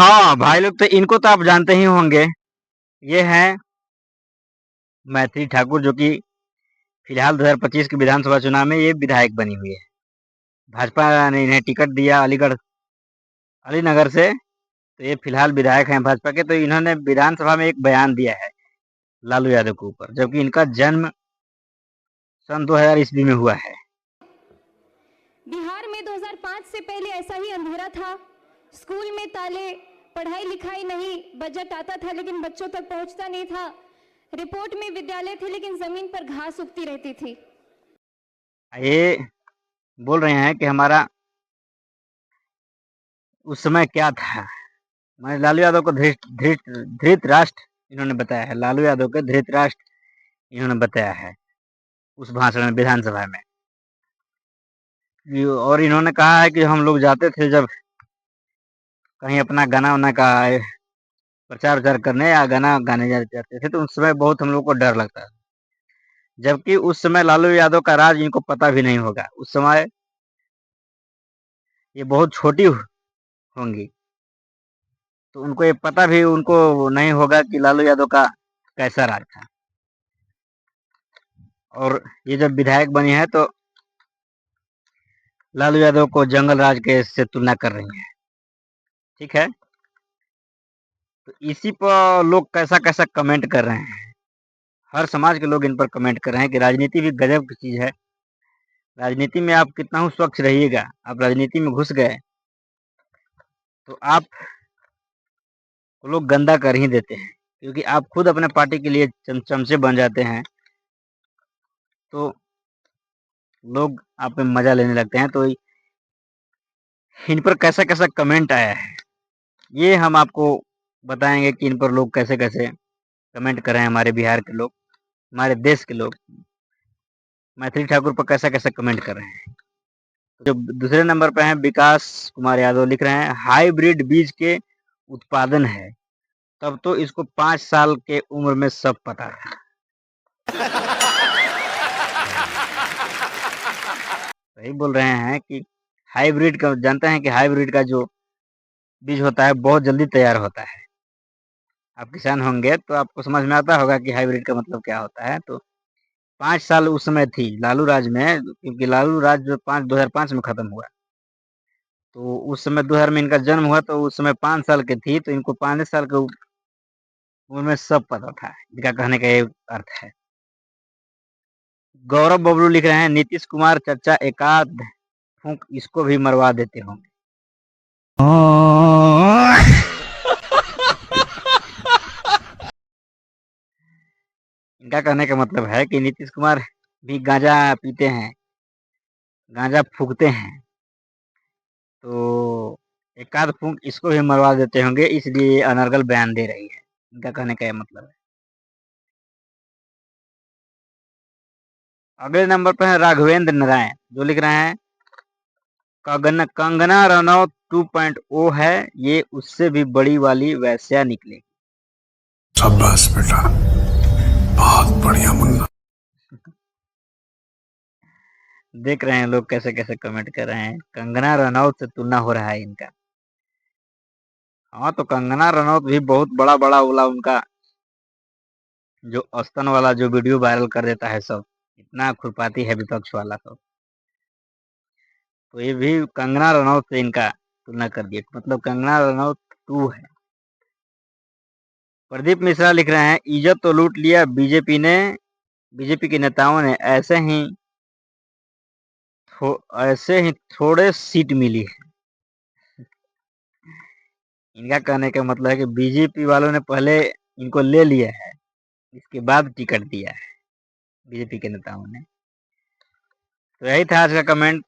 हाँ भाई लोग, तो इनको तो आप जानते ही होंगे। ये हैं मैथिली ठाकुर, जो कि फिलहाल 2025 के विधानसभा चुनाव में ये विधायक बनी हुई है। भाजपा ने इन्हें टिकट दिया अलीनगर से, तो ये फिलहाल विधायक हैं भाजपा के। तो इन्होंने विधानसभा में एक बयान दिया है लालू यादव के ऊपर, जबकि इनका जन्म सन 2000 ईस्वी में हुआ है। बिहार में 2005 से पहले ऐसा ही अंधेरा था। स्कूल में ताले, पढ़ाई लिखाई नहीं, बजट आता था लेकिन बच्चों तक पहुंचता नहीं था। रिपोर्ट में विद्यालय थे लेकिन जमीन पर घास उगती रहती थी। ये बोल रहे हैं कि हमारा उस समय क्या था। मैं लालू यादव को धृत राष्ट्र इन्होंने बताया है। लालू यादव के धृत राष्ट्र इन्होंने बताया है उस भाषण में विधानसभा में। और इन्होंने कहा है कि हम लोग जाते थे जब कहीं अपना गाना वाना का प्रचार प्रचार करने या गाना गाने जाते थे, तो उस समय बहुत हम लोग को डर लगता था। जबकि उस समय लालू यादव का राज इनको पता भी नहीं होगा। उस समय ये बहुत छोटी होंगी, तो उनको ये पता भी उनको नहीं होगा कि लालू यादव का कैसा राज था। और ये जब विधायक बनी है तो लालू यादव को जंगल राज के से तुलना कर रही है। ठीक है, तो इसी पर लोग कैसा कैसा कमेंट कर रहे हैं। हर समाज के लोग इन पर कमेंट कर रहे हैं कि राजनीति भी गजब की चीज है। राजनीति में आप कितना ही स्वच्छ रहिएगा, आप राजनीति में घुस गए तो आप को लोग गंदा कर ही देते हैं, क्योंकि आप खुद अपने पार्टी के लिए चमचे बन जाते हैं, तो लोग आप पे मजा लेने लगते हैं। तो इन पर कैसा कैसा कमेंट आया है, ये हम आपको बताएंगे कि इन पर लोग कैसे कैसे कमेंट कर रहे हैं। हमारे बिहार के लोग, हमारे देश के लोग मैथिली ठाकुर पर कैसा कैसा कमेंट कर रहे हैं। जो दूसरे नंबर पे हैं विकास कुमार यादव, लिख रहे हैं हाइब्रिड बीज के उत्पादन है, तब तो इसको 5 साल के उम्र में सब पता था। सही बोल रहे हैं कि हाइब्रिड का, जानते हैं कि हाइब्रिड का जो बीज होता है बहुत जल्दी तैयार होता है। आप किसान होंगे तो आपको समझ में आता होगा कि हाइब्रिड का मतलब क्या होता है। तो 5 साल उस समय थी लालू राज में, क्योंकि लालू राज जो 2005 में खत्म हुआ, तो उस समय 2000 में इनका जन्म हुआ, तो उस समय 5 साल की थी, तो इनको 5 साल के उम्र में सब पता था। इनका कहने का ये अर्थ है। गौरव बबलू लिख रहे हैं नीतीश कुमार चर्चा एकाध फूंक इसको भी मरवा देते होंगे। इनका कहने का मतलब है कि नीतीश कुमार भी गांजा पीते हैं, गांजा फूकते हैं, तो एक आध फूंक इसको भी मरवा देते होंगे, इसलिए ये अनर्गल बयान दे रही है। इनका कहने का यह मतलब है। अगले नंबर पर है राघवेंद्र नारायण, जो लिख रहे हैं कंगना रनौत 2.0 है, ये उससे भी बड़ी वाली वैश्या निकलेगी। शाबाश बेटा, बहुत बढ़िया मुन्ना। देख रहे हैं लोग कैसे कैसे कमेंट कर रहे हैं। कंगना रनौत से तुलना हो रहा है इनका। हाँ, तो कंगना रनौत भी बहुत बड़ा बड़ा वाला उनका जो अस्तन वाला जो वीडियो वायरल कर देता है सब, इतना खुरपाती है विपक्ष वाला सब। तो ये भी कंगना रनौत से इनका तुलना कर दिया, मतलब कंगना रनौत 2 है। प्रदीप मिश्रा लिख रहे हैं इज्जत तो लूट लिया बीजेपी ने, बीजेपी के नेताओं ने, ऐसे ही थोड़े सीट मिली है। इनका कहने का मतलब है कि बीजेपी वालों ने पहले इनको ले लिया है, इसके बाद टिकट दिया है बीजेपी के नेताओं ने। तो यही था आज का कमेंट।